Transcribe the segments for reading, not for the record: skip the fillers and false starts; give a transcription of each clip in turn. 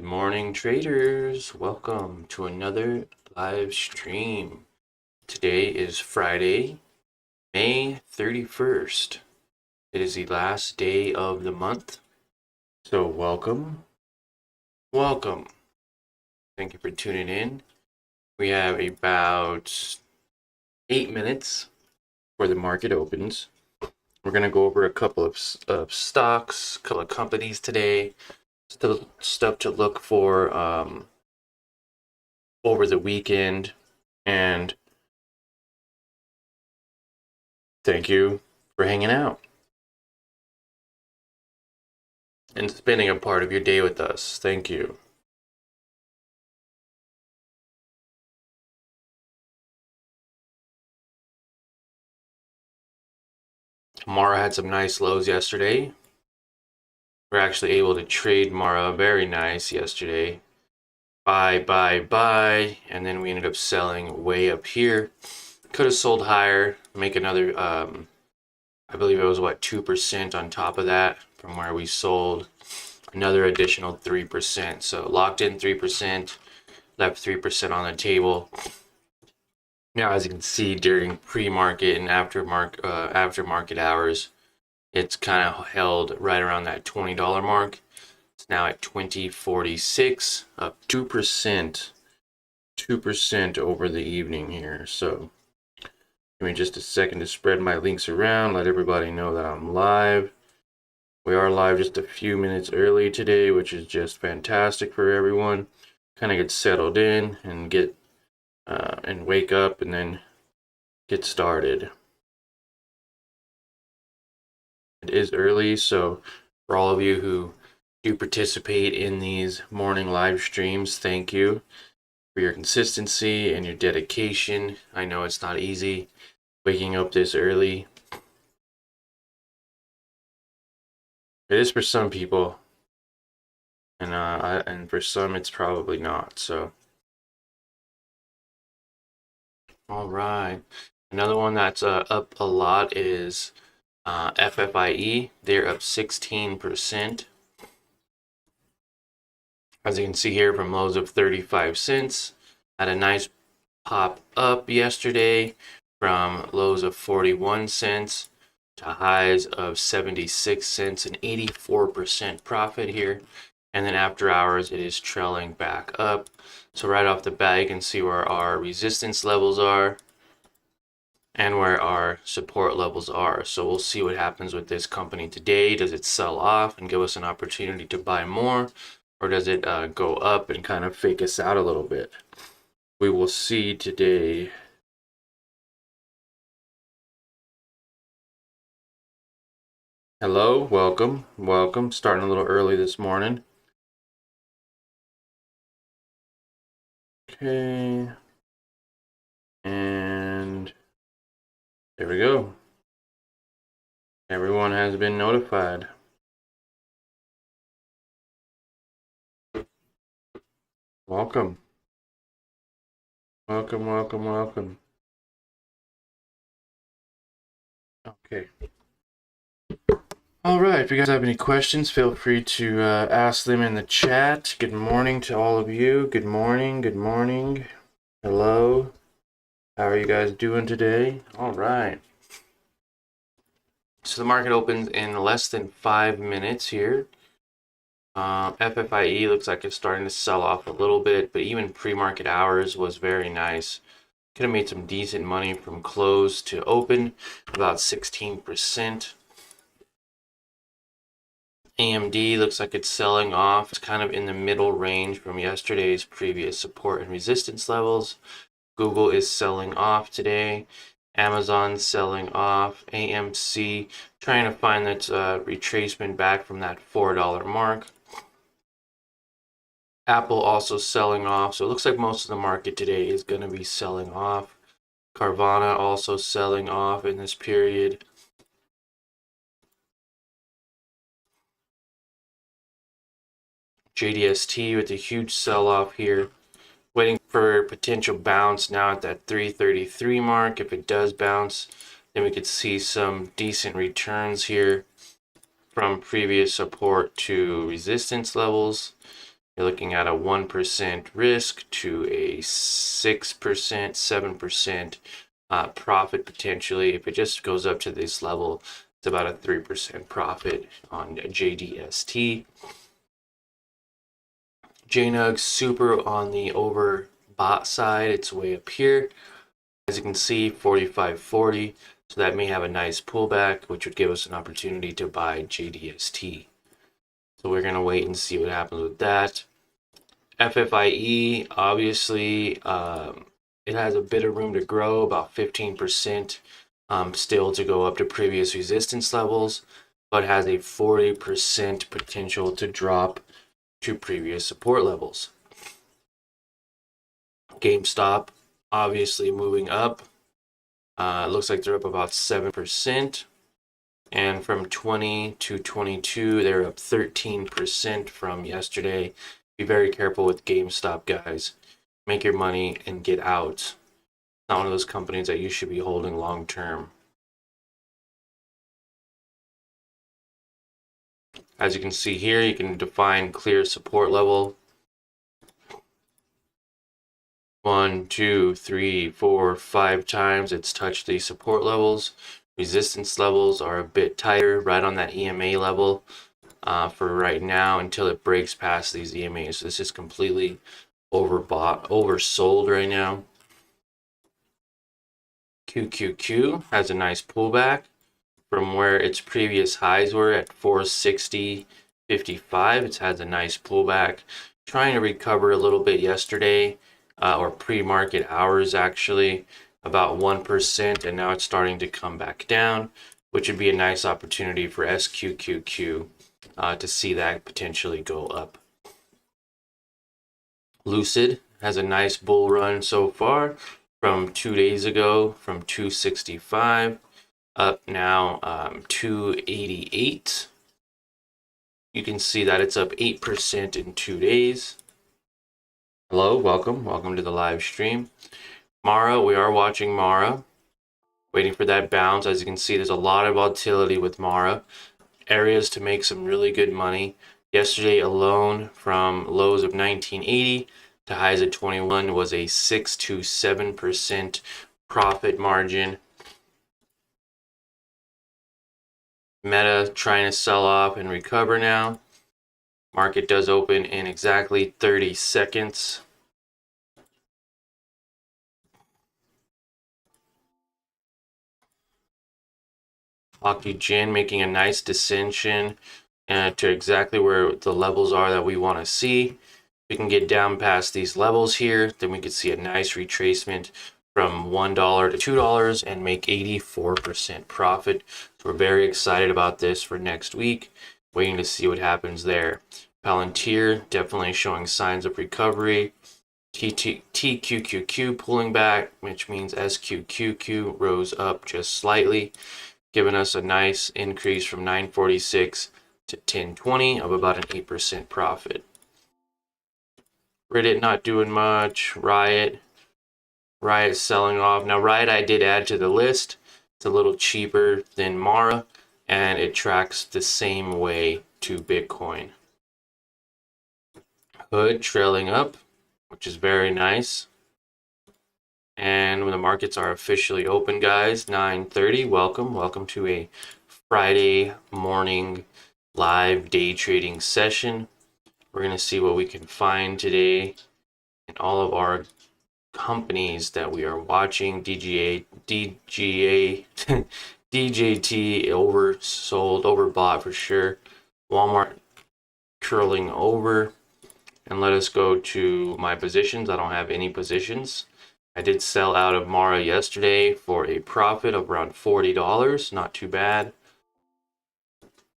Good morning, traders. Welcome to another live stream. Today is Friday, May 31st. It is the last day of the month. So welcome. Thank you for tuning in. We have about 8 minutes before the market opens. We're going to go over a couple of stocks, a couple of companies today. Stuff to look for over the weekend, and thank you for hanging out and spending a part of your day with us. Thank you. Mara had some nice lows yesterday. We're actually able to trade Mara very nice yesterday. Buy, and then we ended up selling way up here. Could have sold higher, make another I believe it was 2% on top of that from where we sold, another additional 3%. So locked in 3%, left 3% on the table. Now, as you can see, during pre-market and after-market hours, it's kind of held right around that $20 mark. It's now at $20.46, up 2% over the evening here. So give me just a second to spread my links around, let everybody know that I'm live. We are live just a few minutes early today, which is just fantastic for everyone. Kind of get settled in and get and wake up and then get started. It is early, so for all of you who do participate in these morning live streams, thank you for your consistency and your dedication. I know it's not easy waking up this early. It is for some people, and for some it's probably not. So, all right. Another one that's up a lot is FFIE. They're up 16%. As you can see here, from lows of 35 cents, had a nice pop up yesterday from lows of 41 cents to highs of 76 cents, an 84% profit here. And then after hours, it is trailing back up. So right off the bat, you can see where our resistance levels are and where our support levels are. So we'll see what happens with this company today. Does it sell off and give us an opportunity to buy more? Or does it go up and kind of fake us out a little bit? We will see today. Hello, welcome. Starting a little early this morning. Okay. And there we go. Everyone has been notified. Welcome. Okay. All right, if you guys have any questions, feel free to ask them in the chat. Good morning to all of you. Good morning. Hello. How are you guys doing today? All right. So the market opens in less than 5 minutes here. FFIE looks like it's starting to sell off a little bit, but even pre-market hours was very nice. Could have made some decent money from close to open, about 16%. AMD looks like it's selling off. It's kind of in the middle range from yesterday's previous support and resistance levels. Google is selling off today. Amazon selling off. AMC trying to find that retracement back from that $4 mark. Apple also selling off. So it looks like most of the market today is going to be selling off. Carvana also selling off in this period. JDST with a huge sell-off here. Waiting for potential bounce now at that 333 mark. If it does bounce, then we could see some decent returns here from previous support to resistance levels. You're looking at a 1% risk to a 6%, 7% profit potentially. If it just goes up to this level, it's about a 3% profit on JDST. JNUG super on the overbought side. It's way up here. As you can see, 45.40. So that may have a nice pullback, which would give us an opportunity to buy JDST. So we're going to wait and see what happens with that. FFIE, obviously, it has a bit of room to grow, about 15% still to go up to previous resistance levels, but has a 40% potential to drop to previous support levels. GameStop, obviously moving up. It looks like they're up about 7%. And from 20 to 22, they're up 13% from yesterday. Be very careful with GameStop, guys. Make your money and get out. It's not one of those companies that you should be holding long term. As you can see here, you can define clear support level. 1, 2, 3, 4, 5 times it's touched these support levels. Resistance levels are a bit tighter, right on that EMA level for right now until it breaks past these EMAs. So this is completely overbought, oversold right now. QQQ has a nice pullback from where its previous highs were at 460.55. It has a nice pullback, trying to recover a little bit yesterday, or pre-market hours actually, about 1%, and now it's starting to come back down, which would be a nice opportunity for SQQQ to see that potentially go up. Lucid has a nice bull run so far from 2 days ago, from 265 up now 288. You can see that it's up 8% in 2 days. Hello, welcome to the live stream. Mara, we are watching Mara, waiting for that bounce. As you can see, there's a lot of volatility with Mara. Areas to make some really good money. Yesterday alone, from lows of 1980 to highs of 21, was a 6 to 7% profit margin. Meta trying to sell off and recover now. Market does open in exactly 30 seconds. Oxygen making a nice descension to exactly where the levels are that we want to see. We can get down past these levels here, then we could see a nice retracement from $1 to $2 and make 84% profit. So we're very excited about this for next week, waiting to see what happens there. Palantir definitely showing signs of recovery. TQQQ pulling back, which means SQQQ rose up just slightly, giving us a nice increase from 946 to 1020 of about an 8% profit. Reddit not doing much. Riot selling off. Now Riot I did add to the list. It's a little cheaper than Mara, and it tracks the same way to Bitcoin. Hood trailing up, which is very nice. And when the markets are officially open, guys, 9:30, welcome to a Friday morning live day trading session. We're going to see what we can find today in all of our companies that we are watching. DGT oversold, overbought for sure. Walmart curling over. And let us go to my positions. I don't have any positions. I did sell out of Mara yesterday for a profit of around $40. Not too bad.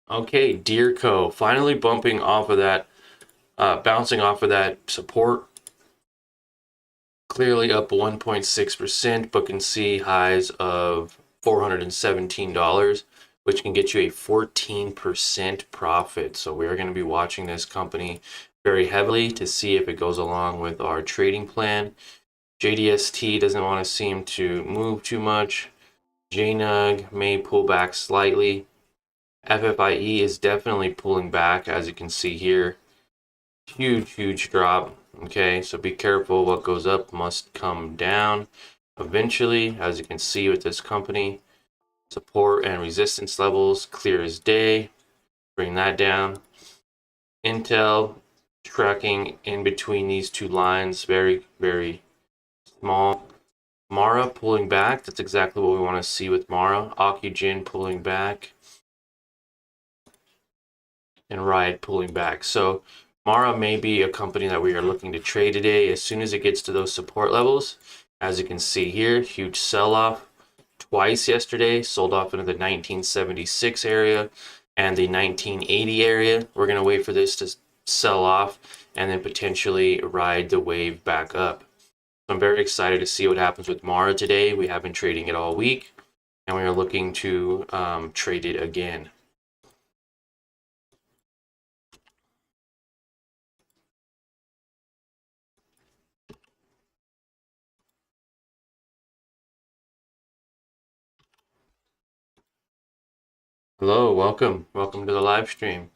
Okay, Deerco finally bumping off of that, bouncing off of that support. Clearly up 1.6%, but can see highs of $417, which can get you a 14% profit. So we're going to be watching this company very heavily to see if it goes along with our trading plan. JDST doesn't want to seem to move too much. JNUG may pull back slightly. FFIE is definitely pulling back, as you can see here. Huge drop. Okay, so be careful. What goes up must come down eventually. As you can see with this company, support and resistance levels clear as day. Bring that down. Intel tracking in between these two lines, very small. Mara pulling back. That's exactly what we want to see with Mara. Ocugen pulling back. And Riot pulling back. So Mara may be a company that we are looking to trade today. As soon as it gets to those support levels, as you can see here, huge sell-off twice yesterday. Sold off into the 1976 area and the 1980 area. We're going to wait for this to sell off and then potentially ride the wave back up. I'm very excited to see what happens with Mara today. We have been trading it all week, and we are looking to trade it again. Hello, welcome to the live stream.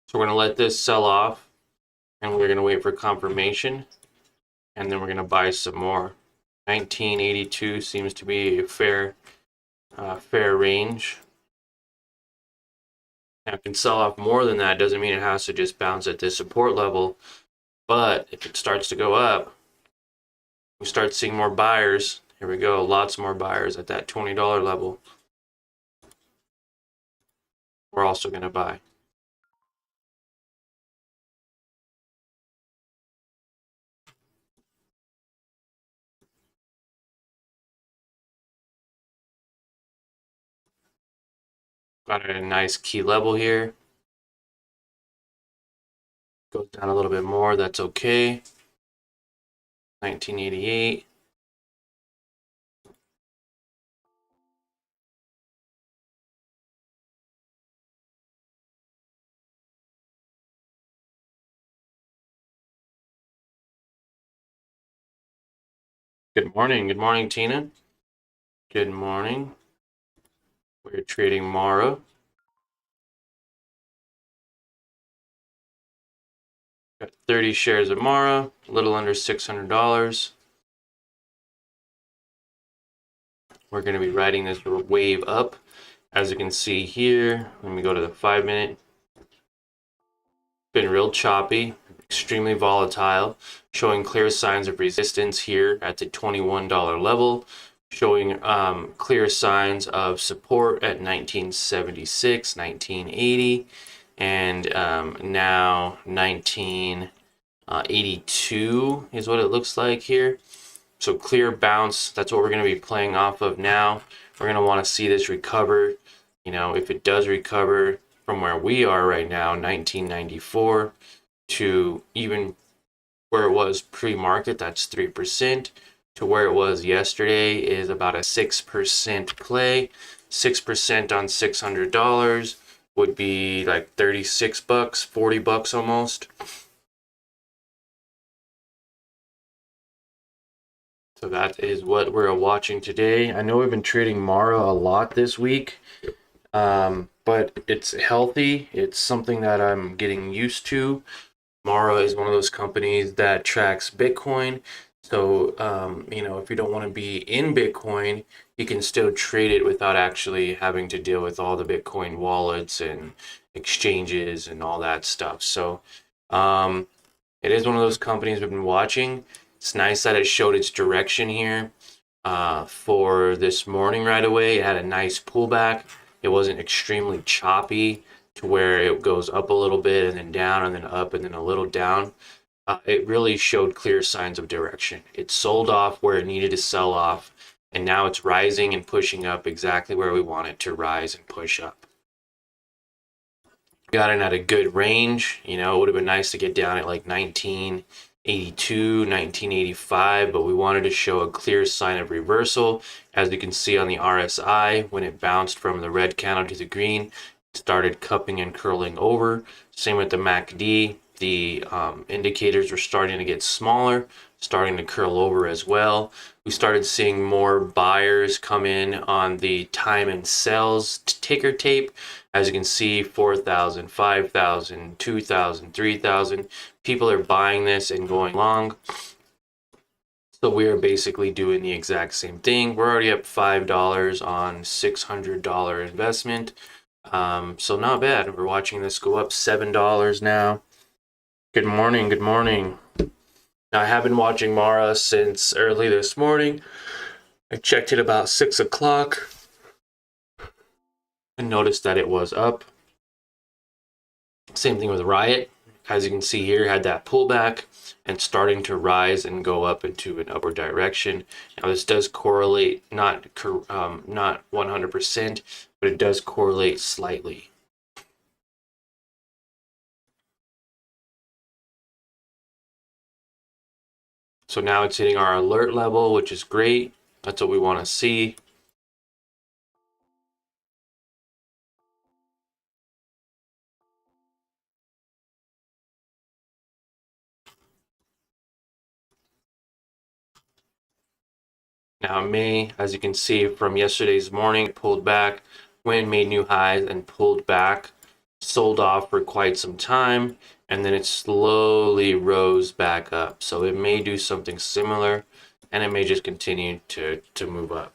So we're going to let this sell off, and we're going to wait for confirmation, and then we're going to buy some more. 1982 seems to be a fair range. Now, it can sell off more than that. Doesn't mean it has to just bounce at this support level, but if it starts to go up, we start seeing more buyers. Here we go, lots more buyers at that $20 level. We're also going to buy. Got a nice key level here. Goes down a little bit more, that's okay. 1988. Good morning, Tina. Good morning. We're trading Mara. Got 30 shares of Mara, a little under $600. We're going to be riding this wave up. As you can see here, let me go to the 5-minute. Been real choppy, extremely volatile, showing clear signs of resistance here at the $21 level, showing clear signs of support at 1976, 1980, and now 1982 is what it looks like here. So clear bounce, that's what we're going to be playing off of now. We're going to want to see this recover. You know, if it does recover from where we are right now, 1994, to even where it was pre-market, that's 3%, to where it was yesterday is about a 6% play. 6% on $600 would be like 36 bucks, 40 bucks almost. So that is what we're watching today. I know we've been trading Mara a lot this week, but it's healthy. It's something that I'm getting used to. Mara is one of those companies that tracks Bitcoin. So, you know, if you don't want to be in Bitcoin, you can still trade it without actually having to deal with all the Bitcoin wallets and exchanges and all that stuff. So, it is one of those companies we've been watching. It's nice that it showed its direction here for this morning right away. It had a nice pullback. It wasn't extremely choppy to where it goes up a little bit and then down and then up and then a little down. It really showed clear signs of direction. It sold off where it needed to sell off, and now it's rising and pushing up exactly where we want it to rise and push up. Got in at a good range. You know, it would have been nice to get down at like 1982, 1985, but we wanted to show a clear sign of reversal. As you can see on the RSI, when it bounced from the red candle to the green, started cupping and curling over. Same with the MACD. The indicators were starting to get smaller, starting to curl over as well. We started seeing more buyers come in on the time and sells ticker tape. As you can see, 4,000, 5,000, 2,000, 3,000. People are buying this and going long. So we are basically doing the exact same thing. We're already up $5 on $600 investment. So not bad. We're watching this go up $7 now. Good morning. Good morning. Now, I have been watching Mara since early this morning. I checked it about 6 o'clock and noticed that it was up. Same thing with Riot. As you can see here, had that pullback and starting to rise and go up into an upward direction. Now, this does correlate, not 100%, but it does correlate slightly. So now it's hitting our alert level, which is great. That's what we want to see. Now May, as you can see from yesterday's morning, it pulled back, went and made new highs and pulled back, sold off for quite some time, and then it slowly rose back up. So it may do something similar, and it may just continue to move up.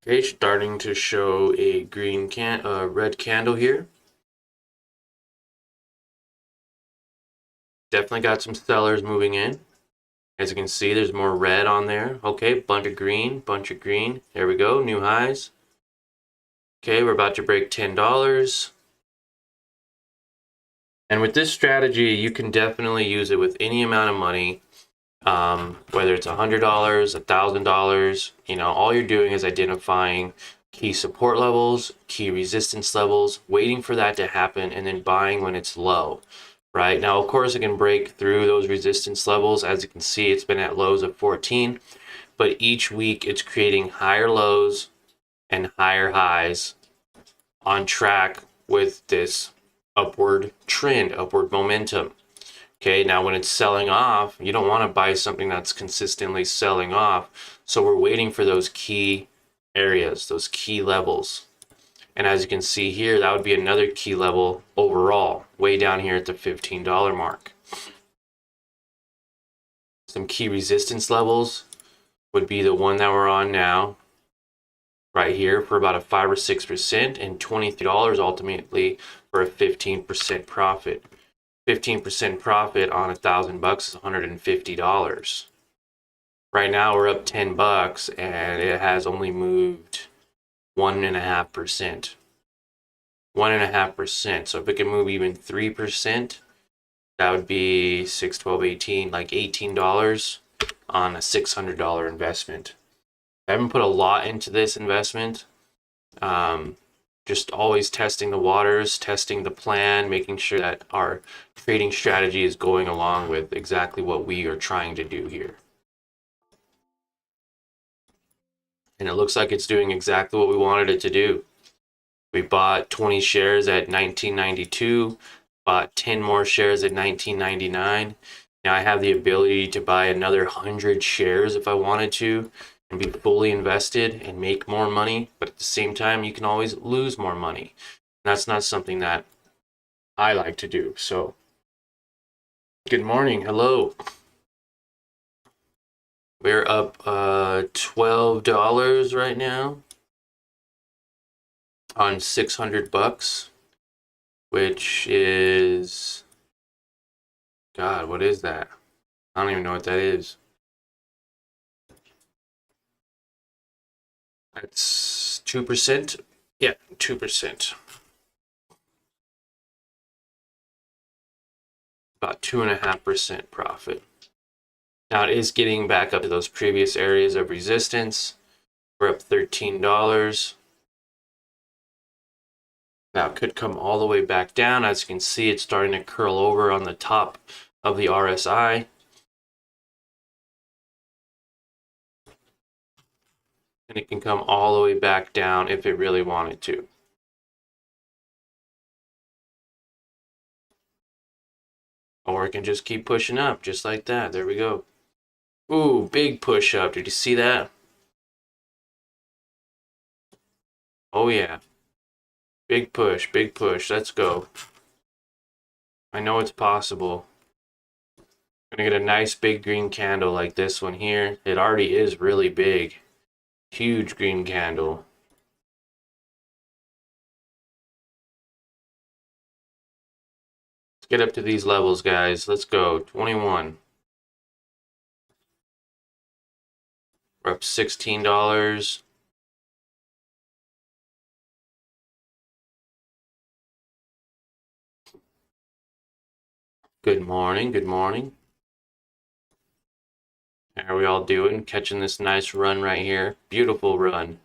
Okay, starting to show a red candle here. Definitely got some sellers moving in. As you can see, there's more red on there. Okay, bunch of green, bunch of green. There we go, new highs. Okay, we're about to break $10. And with this strategy, you can definitely use it with any amount of money, whether it's $100, $1,000. You know, all you're doing is identifying key support levels, key resistance levels, waiting for that to happen, and then buying when it's low. Right now, of course, it can break through those resistance levels. As you can see, it's been at lows of 14, but each week it's creating higher lows and higher highs on track with this upward trend, upward momentum. Okay, now when it's selling off, you don't want to buy something that's consistently selling off. So we're waiting for those key areas, those key levels. And as you can see here, that would be another key level overall, way down here at the $15 mark. Some key resistance levels would be the one that we're on now, right here, for about a 5 or 6%, and $23 ultimately for a 15% profit. 15% profit on $1,000 is $150. Right now we're up $10 and it has only moved 1.5%. 1.5%. So if it can move even 3%, that would be 6, 12, 18, like $18 on a $600 investment. I haven't put a lot into this investment. Just always testing the waters, testing the plan, making sure that our trading strategy is going along with exactly what we are trying to do here. And it looks like it's doing exactly what we wanted it to do. We bought 20 shares at $19.92, bought 10 more shares at $19.99. Now I have the ability to buy another 100 shares if I wanted to and be fully invested and make more money, but at the same time, you can always lose more money. And that's not something that I like to do. So, good morning. Hello. We're up $12 right now on $600, which is, God, what is that? I don't even know what that is. That's 2%. Yeah, 2%. About 2.5% profit. Now it is getting back up to those previous areas of resistance. We're up $13. Now it could come all the way back down. As you can see, it's starting to curl over on the top of the RSI. And it can come all the way back down if it really wanted to. Or it can just keep pushing up, just like that. There we go. Ooh, big push up. Did you see that? Oh yeah. Big push, big push. Let's go. I know it's possible. I'm gonna get a nice big green candle like this one here. It already is really big. Huge green candle. Let's get up to these levels, guys. Let's go. 21. We're up $16. Good morning, good morning. How are we all doing? Catching this nice run right here. Beautiful run.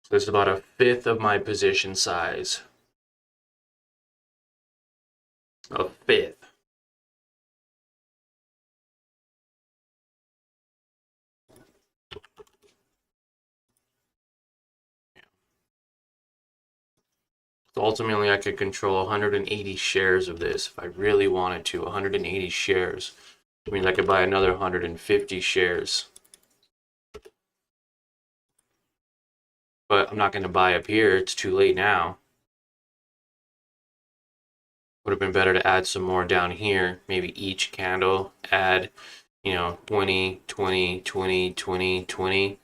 So this is about a fifth of my position size. A fifth. So ultimately, I could control 180 shares of this if I really wanted to. 180 shares. I mean, I could buy another 150 shares. But I'm not going to buy up here. It's too late now. Would have been better to add some more down here. Maybe each candle add, 20, 20, 20, 20, 20.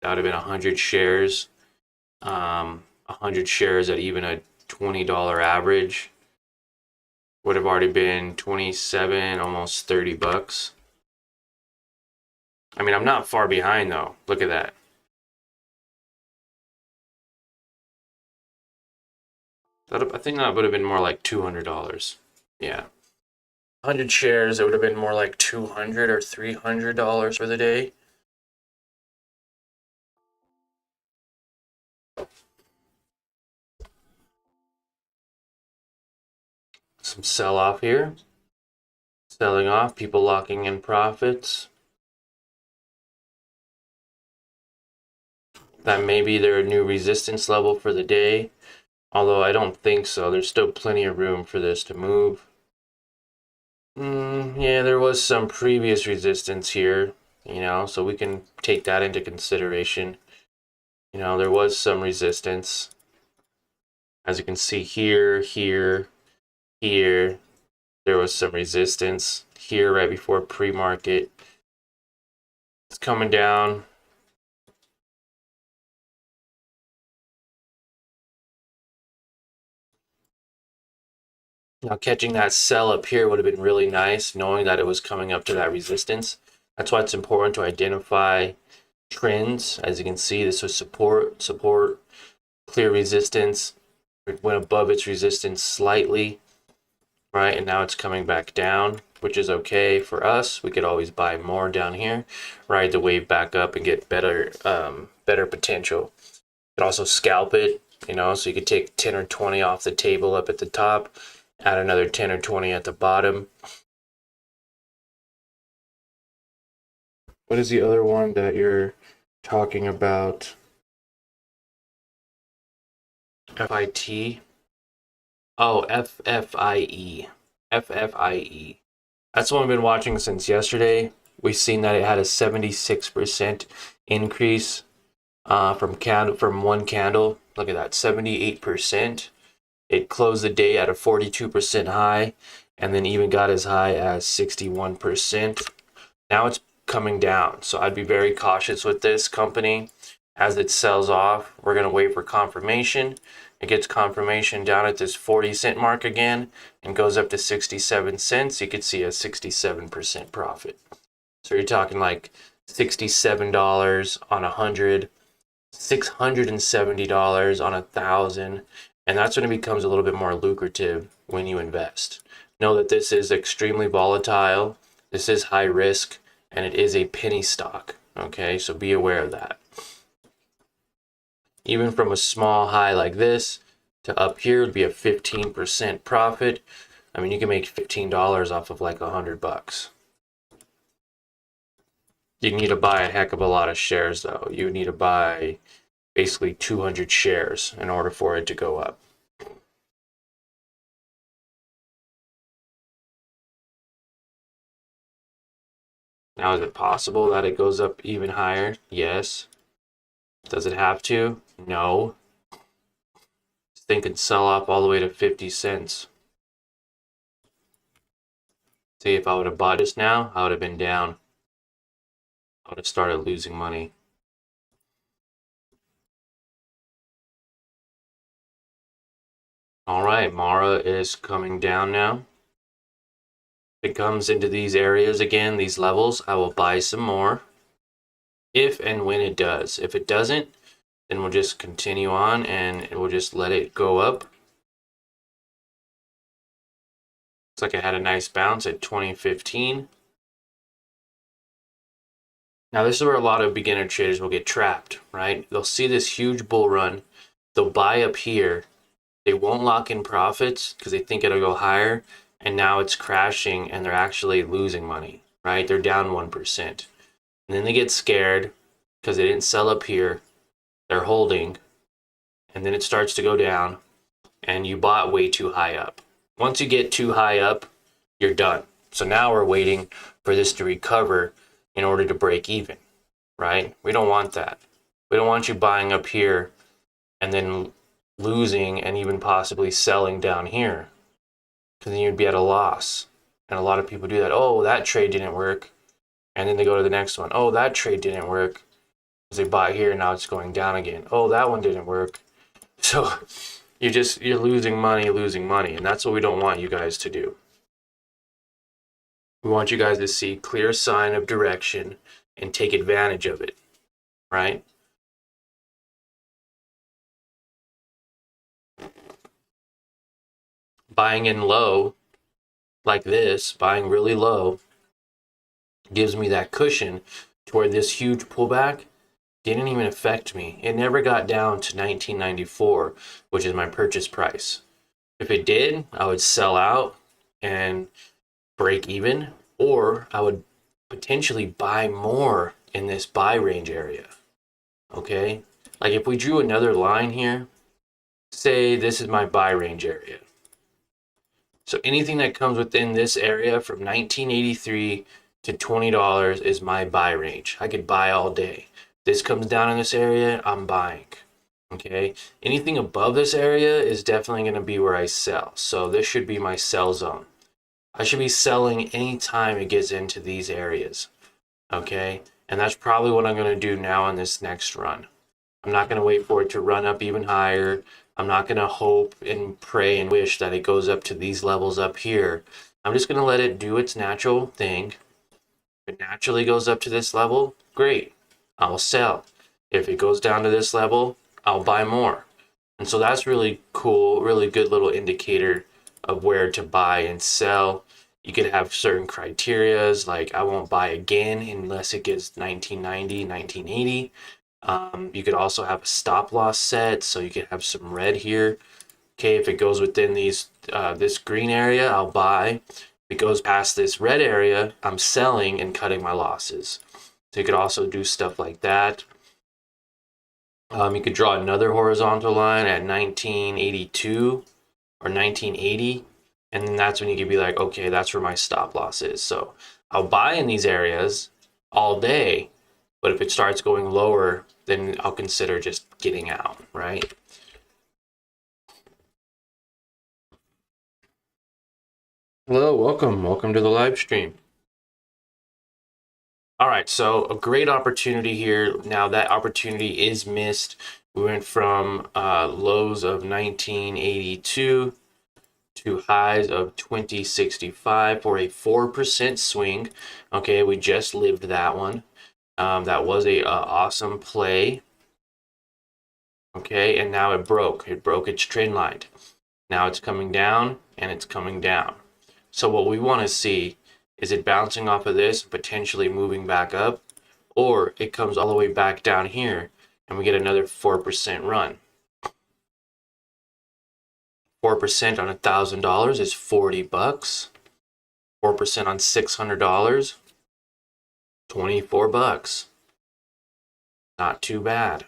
That would have been 100 shares. 100 shares at even a $20 average would have already been 27, almost 30 bucks. I mean, I'm not far behind though. Look at that. I think that would have been more like $200. Yeah. 100 shares, it would have been more like $200 or $300 for the day. Some sell off here. Selling off, people locking in profits. That may be their new resistance level for the day. Although I don't think so. There's still plenty of room for this to move. Yeah, there was some previous resistance here, so we can take that into consideration. There was some resistance. As you can see here, here, here, there was some resistance here right before pre-market. It's coming down. Now catching that sell up here would have been really nice, knowing that it was coming up to that resistance. That's why it's important to identify trends. As you can see, this was support, clear resistance. It went above its resistance slightly, right? And now it's coming back down, which is okay for us. We could always buy more down here, ride the wave back up and get better potential. You could also scalp it, so you could take 10 or 20 off the table up at the top, add another 10 or 20 at the bottom. What is the other one that you're talking about? FIT? Oh, FFIE. FFIE. That's the one we've been watching since yesterday. We've seen that it had a 76% increase from one candle. Look at that, 78%. It closed the day at a 42% high, and then even got as high as 61%. Now it's coming down, so I'd be very cautious with this company. As it sells off, we're going to wait for confirmation. It gets confirmation down at this 40-cent mark again and goes up to 67 cents. You could see a 67% profit. So you're talking like $67 on 100, $670 on 1,000, and that's when it becomes a little bit more lucrative when you invest. Know that this is extremely volatile, this is high risk, and it is a penny stock. Okay, so be aware of that. Even from a small high like this to up here would be a 15% profit. I mean, you can make $15 off of like $100. You need to buy a heck of a lot of shares though. You need to buy basically 200 shares in order for it to go up. Now, is it possible that it goes up even higher? Yes. Does it have to? No. This thing could sell off all the way to 50 cents. See, if I would have bought this now, I would have been down. I would have started losing money. All right, Mara is coming down now. If it comes into these areas again, these levels, I will buy some more. If and when it does. If it doesn't, then we'll just continue on and we'll just let it go up. Looks like it had a nice bounce at 2015. Now this is where a lot of beginner traders will get trapped, right? They'll see this huge bull run. They'll buy up here. They won't lock in profits because they think it'll go higher. And now it's crashing and they're actually losing money, right? They're down 1%. And then they get scared because they didn't sell up here. They're holding. And then it starts to go down and you bought way too high up. Once you get too high up, you're done. So now we're waiting for this to recover in order to break even, right? We don't want that. We don't want you buying up here and then losing and even possibly selling down here, because then you'd be at a loss. And a lot of people do that. Oh, that trade didn't work. And then they go to the next one. Oh, that trade didn't work. Because they bought here and now it's going down again. Oh, that one didn't work. So you're losing money. And that's what we don't want you guys to do. We want you guys to see clear sign of direction and take advantage of it, right? Buying in low like this, buying really low, gives me that cushion to where this huge pullback didn't even affect me. It never got down to 1994, which is my purchase price. If it did, I would sell out and break even, or I would potentially buy more in this buy range area. Okay? Like if we drew another line here, say this is my buy range area. So anything that comes within this area from 1983 to $20 is my buy range. I could buy all day. This comes down in this area, I'm buying. Okay? Anything above this area is definitely going to be where I sell. So this should be my sell zone. I should be selling anytime it gets into these areas. Okay? And that's probably what I'm going to do now in this next run. I'm not going to wait for it to run up even higher. I'm not going to hope and pray and wish that it goes up to these levels up here. I'm just going to let it do its natural thing. If it naturally goes up to this level, great. I'll sell. If it goes down to this level, I'll buy more. And so that's really cool, really good little indicator of where to buy and sell. You could have certain criterias, like I won't buy again unless it gets 1990, 1980. You could also have a stop loss set, so you could have some red here. Okay, if it goes within these this green area, I'll buy. If it goes past this red area, I'm selling and cutting my losses. So you could also do stuff like that. You could draw another horizontal line at 1982 or 1980, and then that's when you could be like, okay, that's where my stop loss is. So I'll buy in these areas all day, but if it starts going lower, then I'll consider just getting out, right? Hello, welcome to the live stream. All right, so a great opportunity here. Now that opportunity is missed. We went from lows of 1982 to highs of 2065 for a 4% swing. Okay, we just lived that one. That was a awesome play. Okay, and now it broke. It broke its trend line. Now it's coming down and it's coming down. So what we want to see is it bouncing off of this, potentially moving back up, or it comes all the way back down here and we get another 4% run. 4% on $1,000 is 40 bucks. 4% on $600, 24 bucks. Not too bad.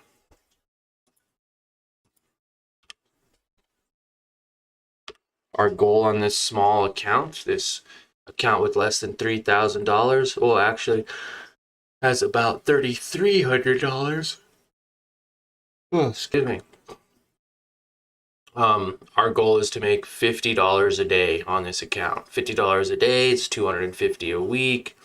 Our goal on this small account, this account with less than $3,000, well, actually has about $3,300. Oh, excuse me. Our goal is to make $50 a day on this account. $50 a day, it's $250 a week.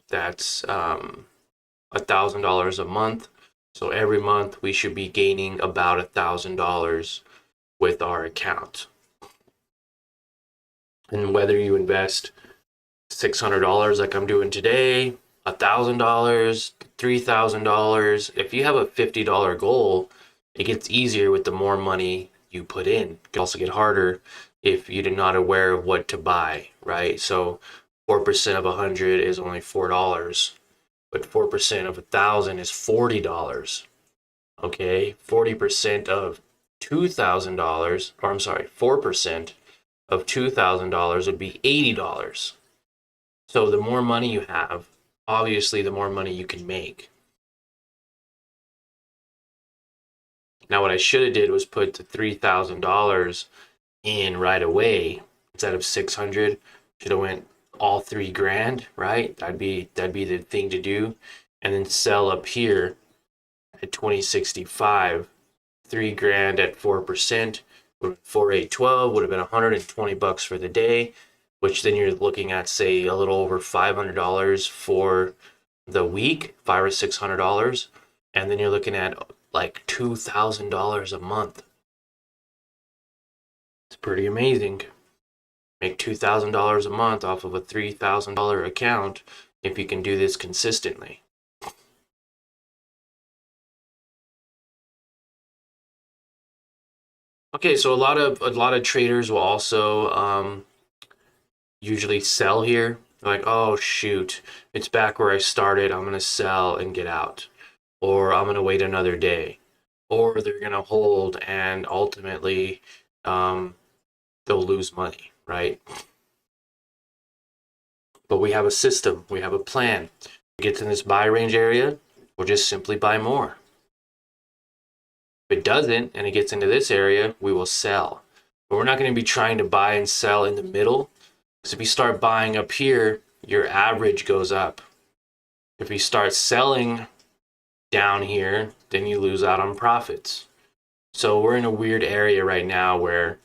That's $1,000 a month. So every month we should be gaining about $1,000 with our account. And whether you invest $600 like I'm doing today, $1,000, $3,000, if you have a $50 goal, it gets easier with the more money you put in. It can also get harder if you're not aware of what to buy, right? So 4% of 100 is only $4, but 4% of 1,000 is $40. Okay, 40% of $2,000, or I'm sorry, 4% of $2,000 would be $80. So the more money you have, obviously the more money you can make. Now what I should have did was put the $3,000 in right away instead of 600. Should have went all $3,000, right? That'd be the thing to do, and then sell up here at 2065, $3,000 at 4%, 4,812 would have been 120 bucks for the day, which then you're looking at, say, a little over $500 for the week, $500 or $600, and then you're looking at like $2,000 a month. It's pretty amazing. Make $2,000 a month off of a $3,000 account if you can do this consistently. Okay, so a lot of traders will also usually sell here. They're like, oh shoot, it's back where I started. I'm gonna sell and get out, or I'm gonna wait another day, or they're gonna hold and ultimately they'll lose money, right? But we have a system, we have a plan. If it gets in this buy range area, we'll just simply buy more. If it doesn't and it gets into this area, we will sell. But we're not going to be trying to buy and sell in the middle, because if you start buying up here, your average goes up. If you start selling down here, then you lose out on profits. So we're in a weird area right now where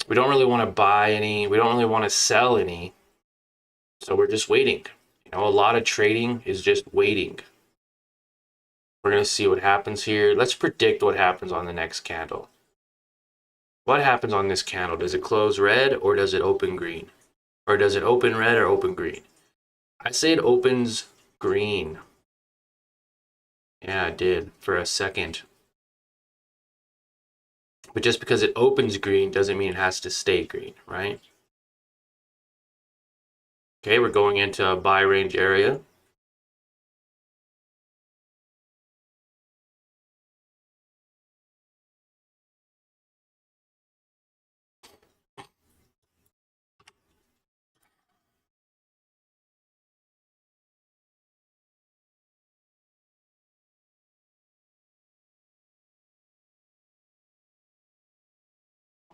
we don't really want to buy any, we don't really want to sell any. So we're just waiting. You know, a lot of trading is just waiting. We're going to see what happens here. Let's predict what happens on the next candle. What happens on this candle? Does it close red or does it open green? Or does it open red or open green? I say it opens green. Yeah, it did for a second. But just because it opens green doesn't mean it has to stay green, right? Okay, we're going into a buy range area.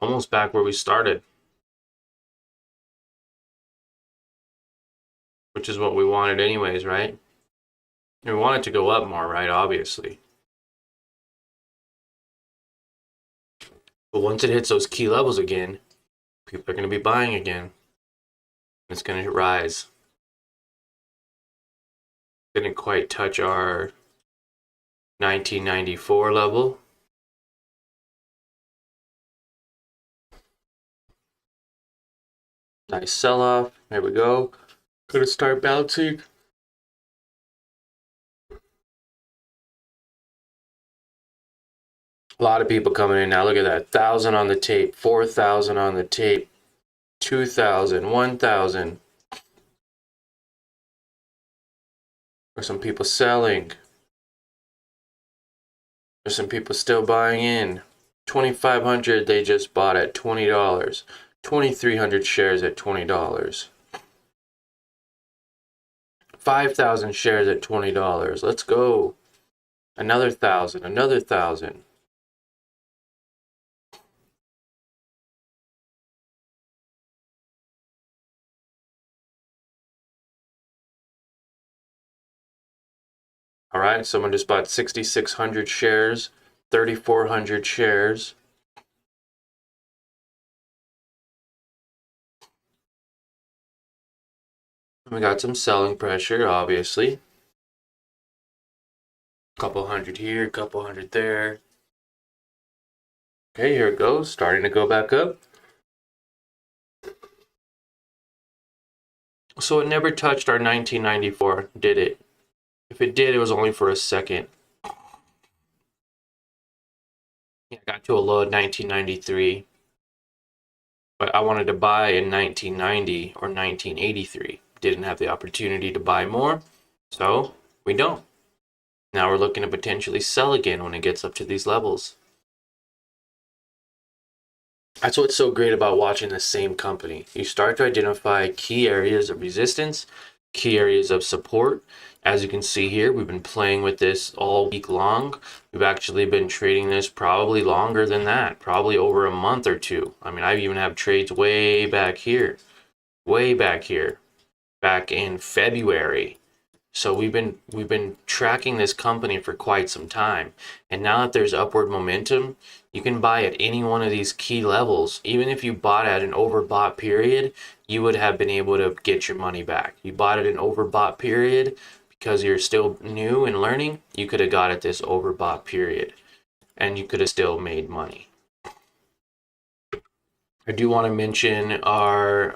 Almost back where we started, which is what we wanted anyways, right? And we want it to go up more, right? Obviously. But once it hits those key levels again, people are going to be buying again. It's going to rise. Didn't quite touch our 1994 level. Nice sell-off. There we go. Gonna start bouncing. A lot of people coming in now. Look at that. 1,000 on the tape. 4,000 on the tape. 2,000. 1,000. Or some people selling. There's some people still buying in. 2,500 they just bought at $20. 2,300 shares at $20. 5,000 shares at $20. Let's go. Another 1,000. Another 1,000. All right, someone just bought 6,600 shares, 3,400 shares. We got some selling pressure, obviously. Couple hundred here, couple hundred there. Okay, here it goes, starting to go back up. So it never touched our 1994, did it? If it did, it was only for a second. Yeah, I got to a low of 1993. But I wanted to buy in 1990 or 1983. Didn't have the opportunity to buy more, so we don't. Now we're looking to potentially sell again when it gets up to these levels. That's what's so great about watching the same company. You start to identify key areas of resistance, key areas of support. As you can see here, we've been playing with this all week long. We've actually been trading this probably longer than that, probably over a month or two. I mean, I even have trades way back here, back in February. So we've been tracking this company for quite some time. And now that there's upward momentum, you can buy at any one of these key levels. Even if you bought at an overbought period, you would have been able to get your money back. You bought at an overbought period because you're still new and learning, you could have got at this overbought period and you could have still made money. I do want to mention our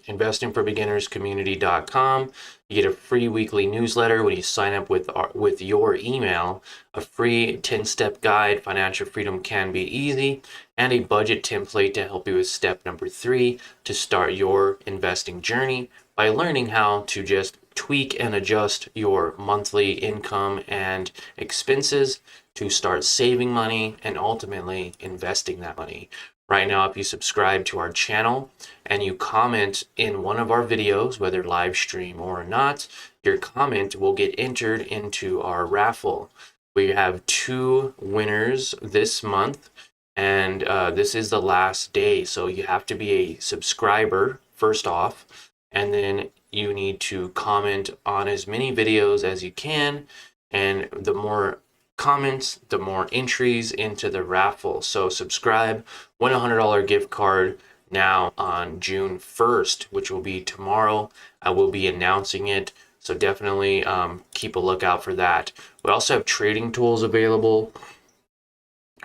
investingforbeginnerscommunity.com. You get a free weekly newsletter when you sign up with your email, a free 10-step guide, Financial Freedom Can Be Easy, and a budget template to help you with step number 3 to start your investing journey by learning how to just tweak and adjust your monthly income and expenses to start saving money and ultimately investing that money. Right now, if you subscribe to our channel and you comment in one of our videos, whether live stream or not, your comment will get entered into our raffle. We have 2 winners this month, and this is the last day. So you have to be a subscriber first off, and then you need to comment on as many videos as you can, and the more comments, the more entries into the raffle. So subscribe, win a $100 gift card now on June 1st, which will be tomorrow. I will be announcing it, so definitely keep a lookout for that. We also have trading tools available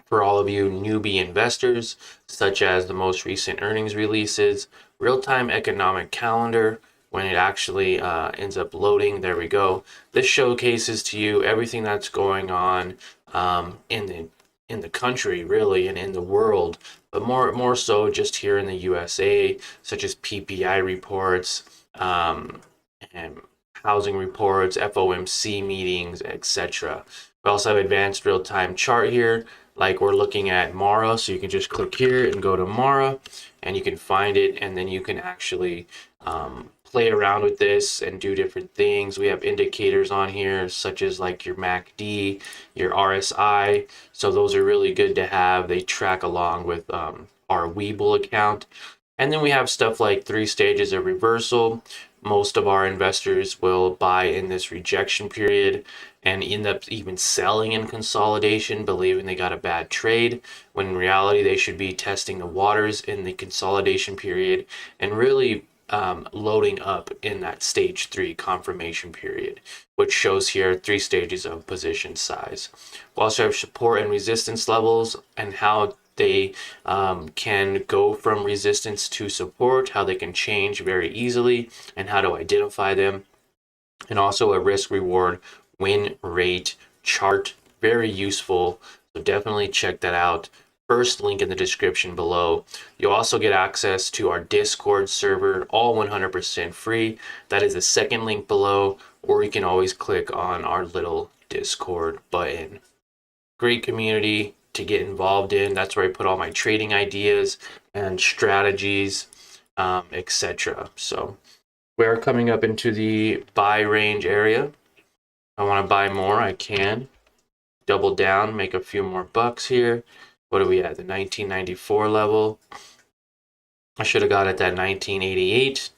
for all of you newbie investors, such as the most recent earnings releases, real-time economic calendar, when it actually ends up loading. There we go. This showcases to you everything that's going on in the country, really, and in the world, but more so just here in the USA, such as PPI reports, and housing reports, FOMC meetings, etc. We also have advanced real-time chart here, like we're looking at Mara, so you can just click here and go to Mara, and you can find it, and then you can actually play around with this and do different things. We have indicators on here, such as like your MACD, your RSI, so those are really good to have. They track along with our WeBull account. And then we have stuff like 3 stages of reversal. Most of our investors will buy in this rejection period and end up even selling in consolidation, believing they got a bad trade, when in reality they should be testing the waters in the consolidation period and really loading up in that stage 3 confirmation period, which shows here 3 stages of position size. We also have support and resistance levels and how they can go from resistance to support, how they can change very easily, and how to identify them. And also a risk reward win rate chart, very useful, so definitely check that out. First link in the description below. You'll also get access to our Discord server, all 100% free. That is the second link below, or you can always click on our little Discord button. great community to get involved in. That's where I put all my trading ideas and strategies, etc. So we're coming up into the buy range area. If I want to buy more, I can double down, make a few more bucks here. What are we at? The 1994 level. I should have got it at 1988,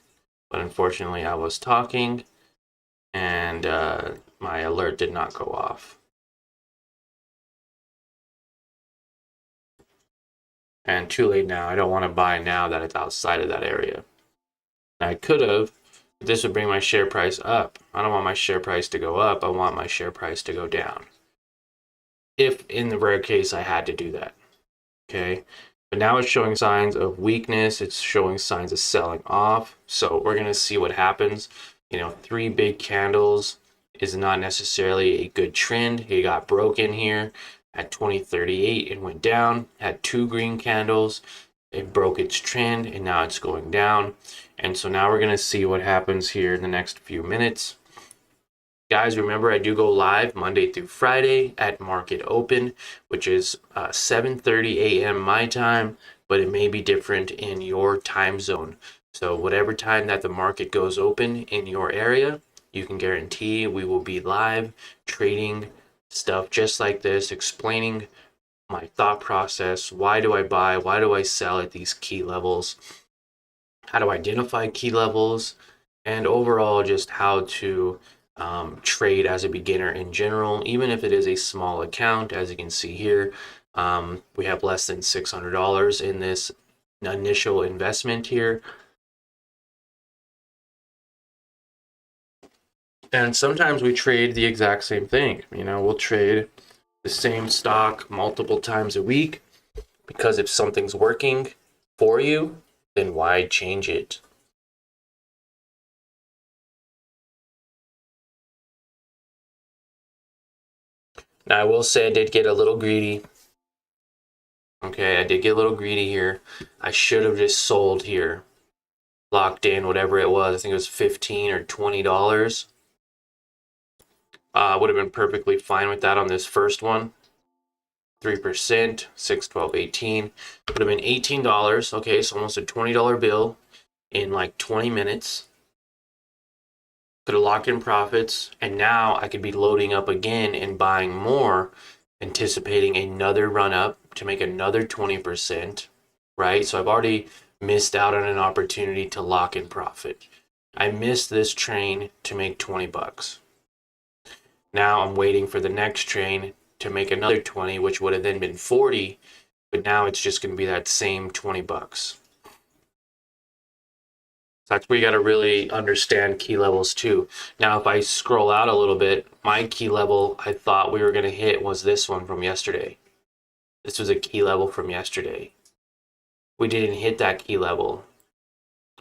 but unfortunately I was talking and my alert did not go off. And too late now. I don't want to buy now that it's outside of that area. And I could have, but this would bring my share price up. I don't want my share price to go up. I want my share price to go down. If in the rare case I had to do that. Okay. But now it's showing signs of weakness. It's showing signs of selling off. So we're going to see what happens. You know, 3 big candles is not necessarily a good trend. It got broken here at 2038 and went down. Had 2 green candles. It broke its trend and now it's going down. And so now we're going to see what happens here in the next few minutes. Guys, remember I do go live Monday through Friday at market open, which is 7:30 a.m. my time, but it may be different in your time zone. So whatever time that the market goes open in your area, you can guarantee we will be live trading stuff just like this, explaining my thought process. Why do I buy? Why do I sell at these key levels? How to identify key levels, and overall just how to trade as a beginner in general, even if it is a small account. As you can see here, we have less than $600 in this initial investment here. And sometimes we trade the exact same thing. You know, we'll trade the same stock multiple times a week because if something's working for you, then why change it? Now, I will say I did get a little greedy. Okay, I did get a little greedy here. I should have just sold here. Locked in whatever it was. I think it was $15 or $20. Would have been perfectly fine with that on this first one. 3%, 6, 12, 18. Would have been $18. Okay, so almost a $20 bill in like 20 minutes. Could have locked in profits, and now I could be loading up again and buying more, anticipating another run up to make another 20%, right? So I've already missed out on an opportunity to lock in profit. I missed this train to make 20 bucks. Now I'm waiting for the next train to make another 20, which would have then been 40, but now it's just going to be that same 20 bucks. That's where you got to really understand key levels too. Now, if I scroll out a little bit, my key level I thought we were going to hit was this one from yesterday. This was a key level from yesterday. We didn't hit that key level,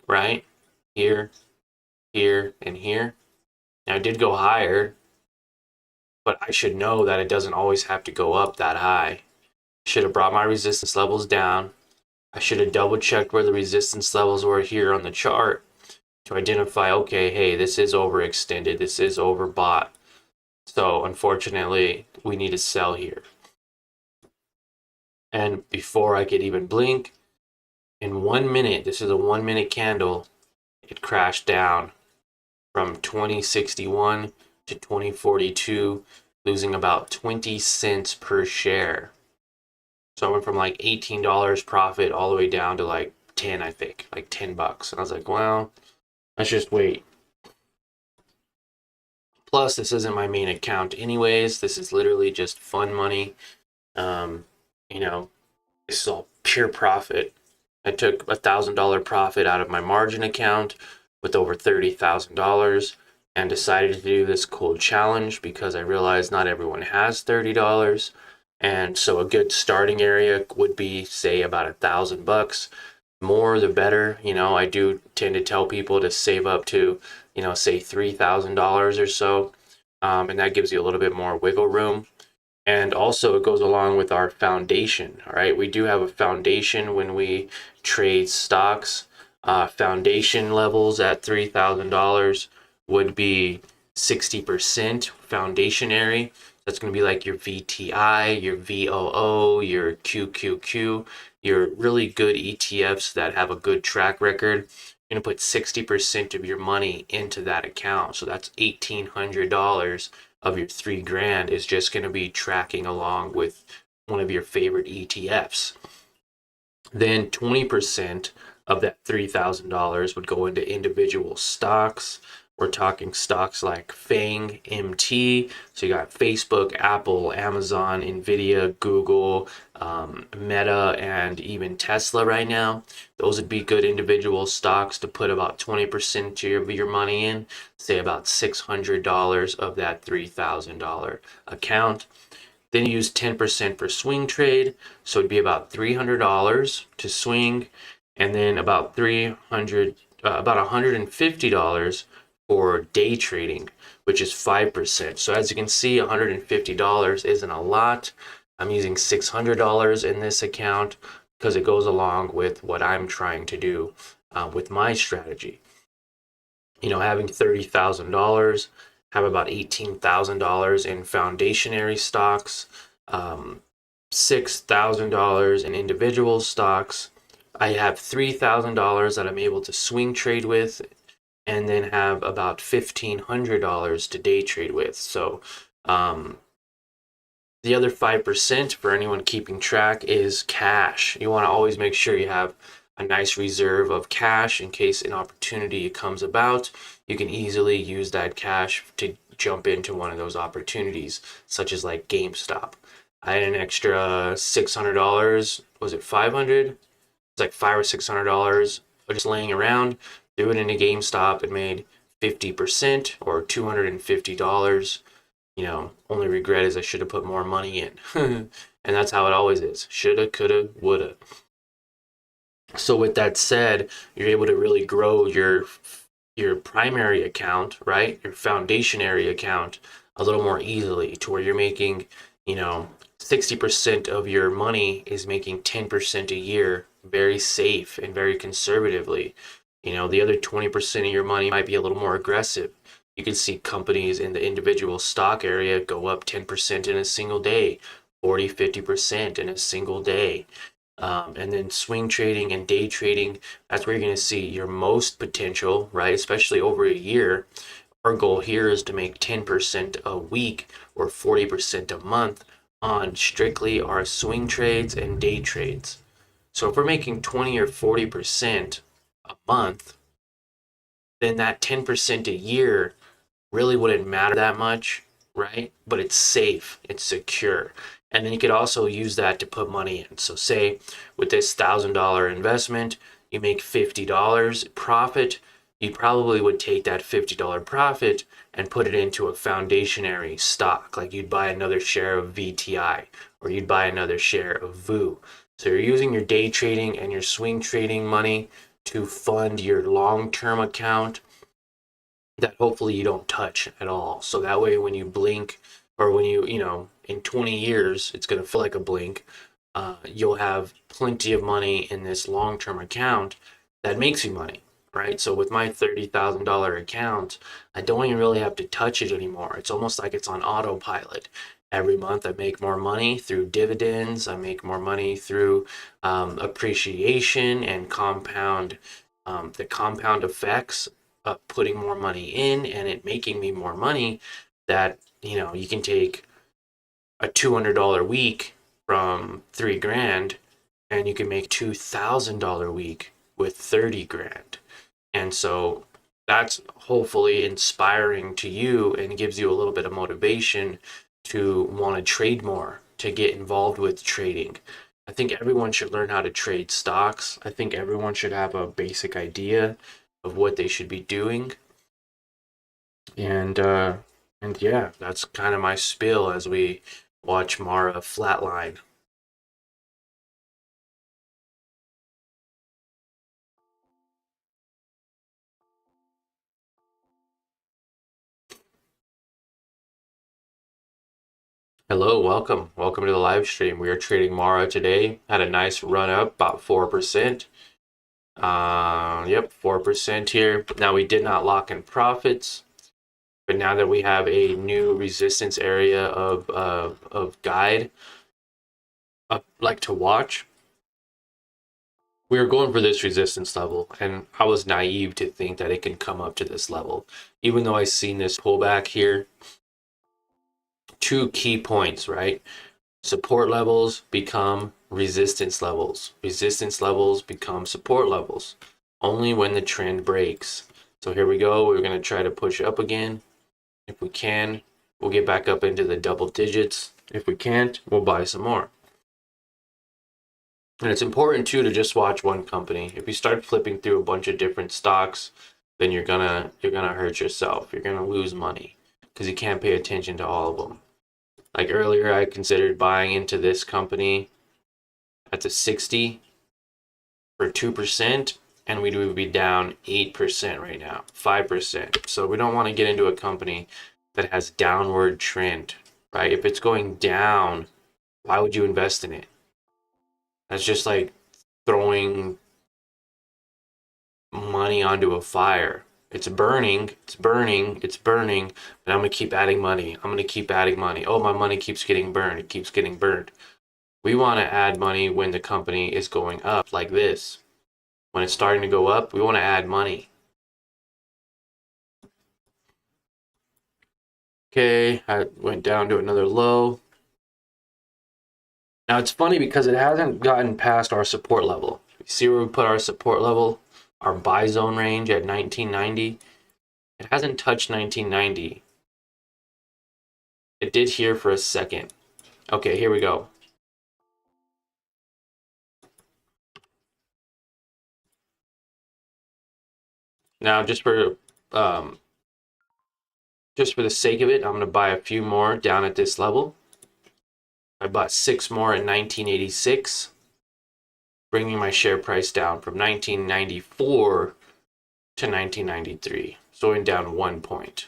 right? Here, here, and here. Now, it did go higher, but I should know that it doesn't always have to go up that high. Should have brought my resistance levels down. I should have double checked where the resistance levels were here on the chart to identify, okay, hey, this is overextended, this is overbought. So unfortunately, we need to sell here. And before I could even blink, in 1 minute, this is a 1 minute candle, it crashed down from 2061 to 2042, losing about 20 cents per share. So I went from like $18 profit all the way down to like 10, I think, like 10 bucks. And I was like, well, let's just wait. Plus, this isn't my main account anyways. This is literally just fun money. You know, this is all pure profit. I took $1,000 profit out of my margin account with over $30,000 and decided to do this cold challenge because I realized not everyone has $30. And so a good starting area would be, say, about $1,000. More the better. You know, I do tend to tell people to save up to, you know, say $3,000 or so. And that gives you a little bit more wiggle room. And also it goes along with our foundation. All right. We do have a foundation when we trade stocks. Foundation levels at $3,000 would be 60% foundationary. That's going to be like your VTI, your VOO, your QQQ, your really good ETFs that have a good track record. You're going to put 60% of your money into that account. So that's $1,800 of your $3,000 is just going to be tracking along with one of your favorite ETFs. Then 20% of that $3,000 would go into individual stocks. We're talking stocks like FANG, MT. So you got Facebook, Apple, Amazon, NVIDIA, Google, Meta, and even Tesla right now. Those would be good individual stocks to put about 20% of your money in, say about $600 of that $3,000 account. Then you use 10% for swing trade, so it'd be about $300 to swing, and then about $150 for day trading, which is 5%. So as you can see, $150 isn't a lot. I'm using $600 in this account because it goes along with what I'm trying to do with my strategy. Having $30,000, have about $18,000 in foundationary stocks, $6,000 in individual stocks. I have $3,000 that I'm able to swing trade with, and then have about $1,500 to day trade with. So the other 5% for anyone keeping track is cash. You want to always make sure you have a nice reserve of cash in case an opportunity comes about. You can easily use that cash to jump into one of those opportunities, such as like GameStop. I had an extra $600. Was it 500? It's like $500 or $600 just laying around. Threw it into GameStop and made 50% or $250. Only regret is I should have put more money in. And that's how it always is. Shoulda, coulda, woulda. So with that said, you're able to really grow your primary account, right? Your foundationary account a little more easily to where you're making, 60% of your money is making 10% a year, very safe and very conservatively. The other 20% of your money might be a little more aggressive. You can see companies in the individual stock area go up 10% in a single day, 40, 50% in a single day. And then swing trading and day trading, that's where you're going to see your most potential, right? Especially over a year. Our goal here is to make 10% a week or 40% a month on strictly our swing trades and day trades. So if we're making 20 or 40% a month, then that 10% a year really wouldn't matter that much, right? But it's safe, it's secure. And then you could also use that to put money in. So say with this $1,000 investment, you make $50 profit, you probably would take that $50 profit and put it into a foundationary stock. Like you'd buy another share of VTI or you'd buy another share of VOO. So you're using your day trading and your swing trading money to fund your long-term account that hopefully you don't touch at all. So that way when you blink, or when in 20 years, it's going to feel like a blink, you'll have plenty of money in this long-term account that makes you money, right? So with my $30,000 account, I don't even really have to touch it anymore. It's almost like it's on autopilot. Every month I make more money through dividends. I make more money through appreciation and the compound effects of putting more money in and it making me more money, that you can take a $200 week from $3,000 and you can make $2,000 week with $30,000. And so that's hopefully inspiring to you and gives you a little bit of motivation to want to trade more, to get involved with trading. I think everyone should learn how to trade stocks. I think everyone should have a basic idea of what they should be doing. And yeah, that's kind of my spiel as we watch Mara flatline. Hello, welcome. Welcome to the live stream. We are trading Mara today. Had a nice run up, about 4%. Yep, 4% here. Now we did not lock in profits. But now that we have a new resistance area of guide, like to watch, we were going for this resistance level, and I was naive to think that it can come up to this level. Even though I've seen this pullback here, 2 key points, right? Support levels become resistance levels. Resistance levels become support levels. Only when the trend breaks. So here we go. We're going to try to push up again. If we can, we'll get back up into the double digits. If we can't, we'll buy some more. And it's important too to just watch one company. If you start flipping through a bunch of different stocks, then you're gonna hurt yourself. You're gonna lose money because you can't pay attention to all of them. Like earlier, I considered buying into this company at the 60 for 2%, and we would be down 8% right now, 5%. So we don't want to get into a company that has downward trend, right? If it's going down, why would you invest in it? That's just like throwing money onto a fire. It's burning, it's burning, it's burning, but I'm going to keep adding money. I'm going to keep adding money. Oh, my money keeps getting burned. It keeps getting burned. We want to add money when the company is going up like this. When it's starting to go up, we want to add money. Okay, I went down to another low. Now it's funny because it hasn't gotten past our support level. You see where we put our support level? Our buy zone range at 1990. It hasn't touched 1990. It did here for a second. Okay, here we go. Now, just for the sake of it, I'm going to buy a few more down at this level. I bought 6 more in 1986, bringing my share price down from 1994 to 1993, so going down 1 point.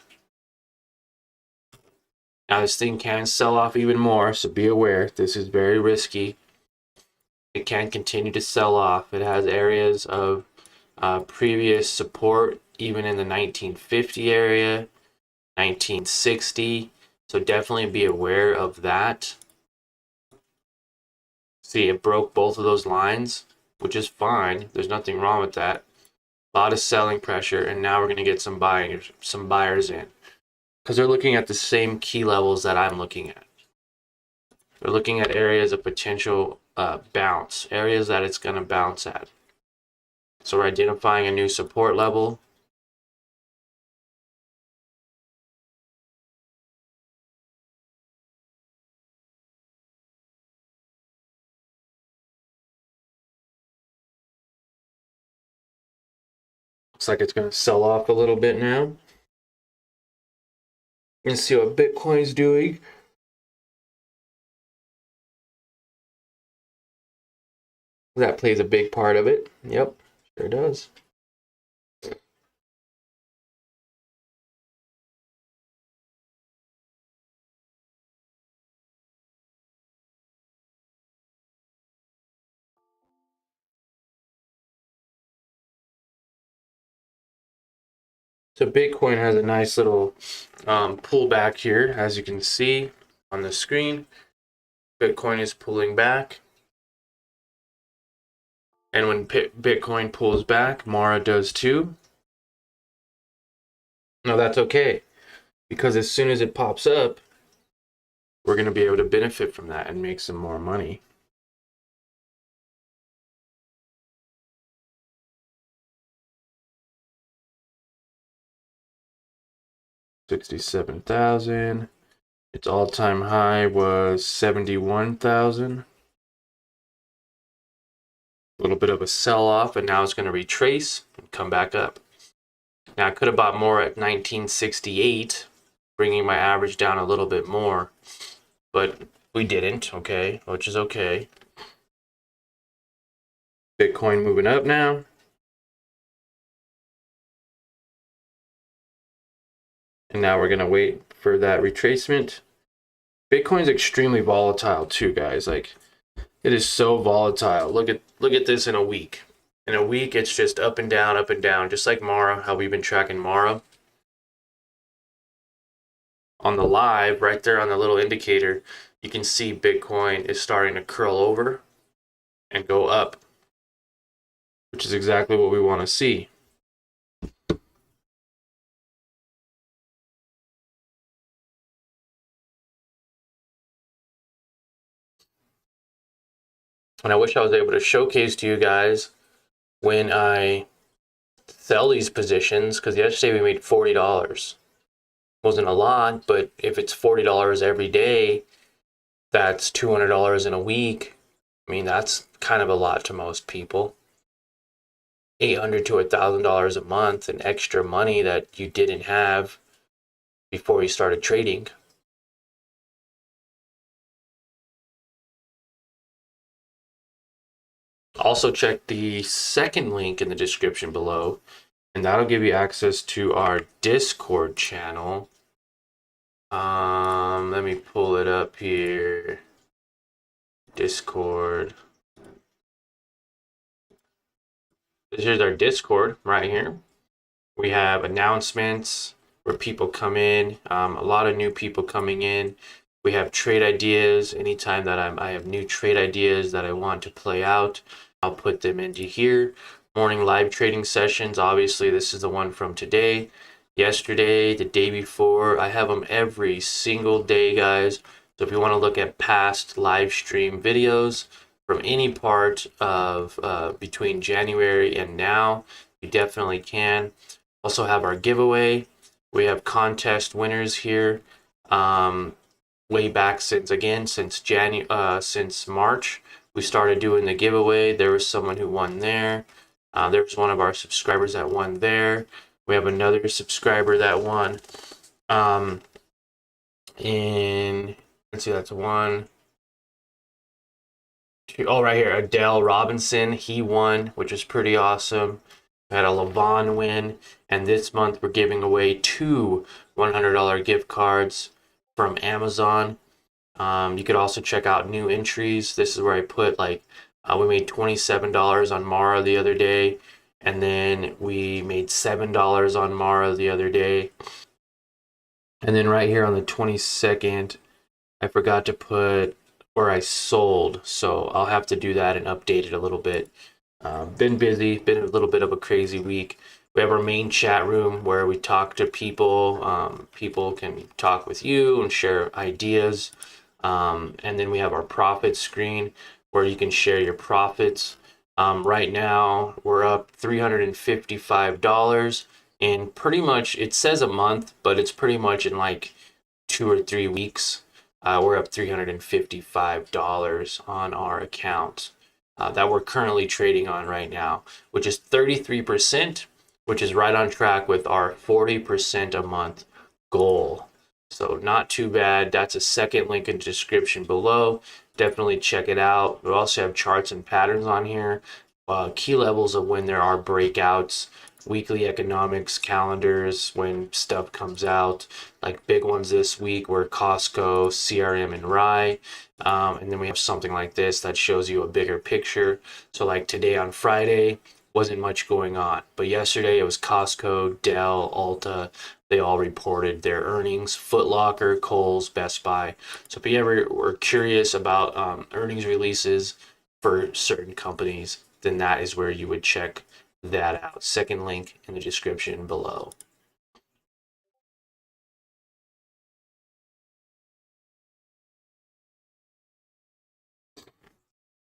Now, this thing can sell off even more, so be aware. This is very risky. It can continue to sell off. It has areas of previous support, even in the 1950 area, 1960. So definitely be aware of that. See, it broke both of those lines, which is fine. There's nothing wrong with that. A lot of selling pressure, and now we're going to get some buyers in. Because they're looking at the same key levels that I'm looking at. They're looking at areas of potential bounce, areas that it's going to bounce at. So we're identifying a new support level. Looks like it's going to sell off a little bit now. Let's see what Bitcoin's doing. That plays a big part of it. Yep, sure does. So Bitcoin has a nice little pullback here, as you can see on the screen. Bitcoin is pulling back. And when Bitcoin pulls back, Mara does too. No, that's okay. Because as soon as it pops up, we're going to be able to benefit from that and make some more money. $67,000. Its all-time high was 71,000. A little bit of a sell-off, and now it's going to retrace and come back up. Now, I could have bought more at 1968, bringing my average down a little bit more, but we didn't, okay, which is okay. Bitcoin moving up now. And now we're going to wait for that retracement. Bitcoin's extremely volatile too, guys. Like, it is so volatile. Look at this in a week. In a week, it's just up and down, just like Mara, how we've been tracking Mara. on the live, right there on the little indicator, you can see Bitcoin is starting to curl over and go up, which is exactly what we want to see. And I wish I was able to showcase to you guys when I sell these positions, because yesterday we made $40. Wasn't a lot, but if it's $40 every day, that's $200 in a week. I mean, that's kind of a lot to most people. $800 to $1,000 a month in extra money that you didn't have before you started trading. Also, check the second link in the description below, and that'll give you access to our Discord channel. Let me pull it up here. Discord. Here's our Discord right here. We have announcements where people come in, a lot of new people coming in. We have trade ideas. Anytime that I have new trade ideas that I want to play out, I'll put them into here. Morning live trading sessions. Obviously, this is the one from today, yesterday, the day before. I have them every single day, guys. So if you want to look at past live stream videos from any part of between January and now, you definitely can. Also have our giveaway. We have contest winners here. Way back since March, we started doing the giveaway. There was someone who won there. There was one of our subscribers that won there. We have another subscriber that won. Let's see, that's one. Two, oh, right here, Adele Robinson. He won, which is pretty awesome. We had a Levon win, and this month we're giving away 2 $100 gift cards from Amazon. You could also check out new entries. This is where I put we made $27 on Mara the other day, and then we made $7 on Mara the other day. And then right here on the 22nd, I forgot to put where I sold, so I'll have to do that and update it a little bit. Been busy, been a little bit of a crazy week. We have our main chat room where we talk to people. People can talk with you and share ideas. And then we have our profit screen where you can share your profits. Right now, we're up $355 in pretty much, it says a month, but it's pretty much in like 2 or 3 weeks. We're up $355 on our account that we're currently trading on right now, which is 33%, which is right on track with our 40% a month goal. So not too bad. That's a second link in the description below. Definitely check it out. We also have charts and patterns on here, key levels of when there are breakouts, weekly economics calendars when stuff comes out, like big ones this week were Costco, CRM, and Rye. And then we have something like this that shows you a bigger picture. So like today on Friday, wasn't much going on. But yesterday it was Costco, Dell, Ulta. They all reported their earnings. Foot Locker, Kohl's, Best Buy. So if you ever were curious about earnings releases for certain companies, then that is where you would check that out. Second link in the description below.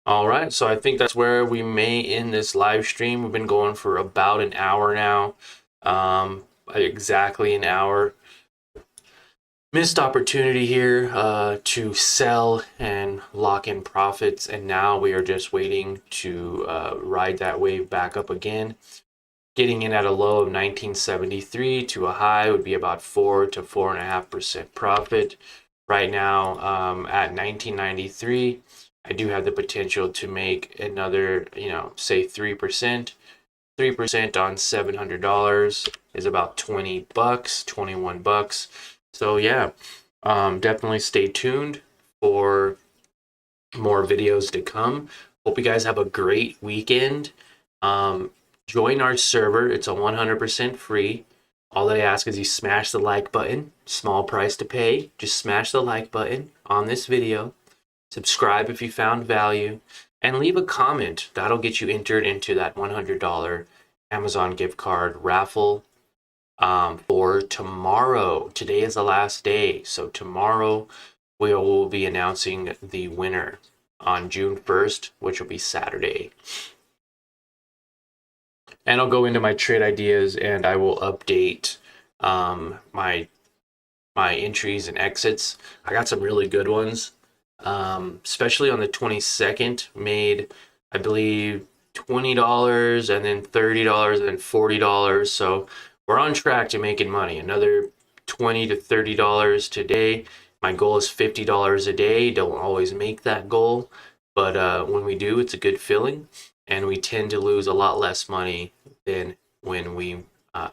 All right, so I think that's where we may end this live stream. We've been going for about an hour now, exactly an hour. Missed opportunity here to sell and lock in profits, and now we are just waiting to ride that wave back up again. Getting in at a low of 1973 to a high would be about 4 to 4.5% profit. Right now at 1993, I do have the potential to make another, say 3%. 3% on $700 is about 20 bucks, 21 bucks. So yeah, definitely stay tuned for more videos to come. Hope you guys have a great weekend. Join our server. It's a 100% free. All that I ask is you smash the like button, small price to pay. Just smash the like button on this video, subscribe if you found value, and leave a comment. That'll get you entered into that $100 Amazon gift card raffle for tomorrow. Today is the last day, so tomorrow we will be announcing the winner on June 1st, which will be Saturday. And I'll go into my trade ideas and I will update my entries and exits. I got some really good ones, especially on the 22nd. Made, I believe, $20 and then $30 and then $40. So we're on track to making money. Another $20 to $30 today. My goal is $50 a day. Don't always make that goal, but when we do, it's a good feeling, and we tend to lose a lot less money than when we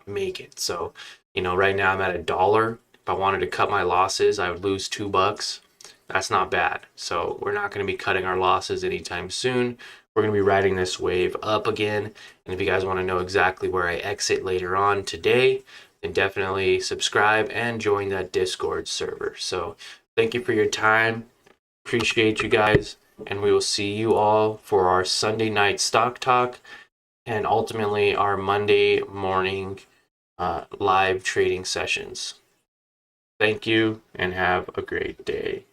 make it. So, right now I'm at $1. If I wanted to cut my losses, I would lose $2. That's not bad. So we're not going to be cutting our losses anytime soon. We're going to be riding this wave up again. And if you guys want to know exactly where I exit later on today, then definitely subscribe and join that Discord server. So thank you for your time. Appreciate you guys. And we will see you all for our Sunday night stock talk and ultimately our Monday morning live trading sessions. Thank you and have a great day.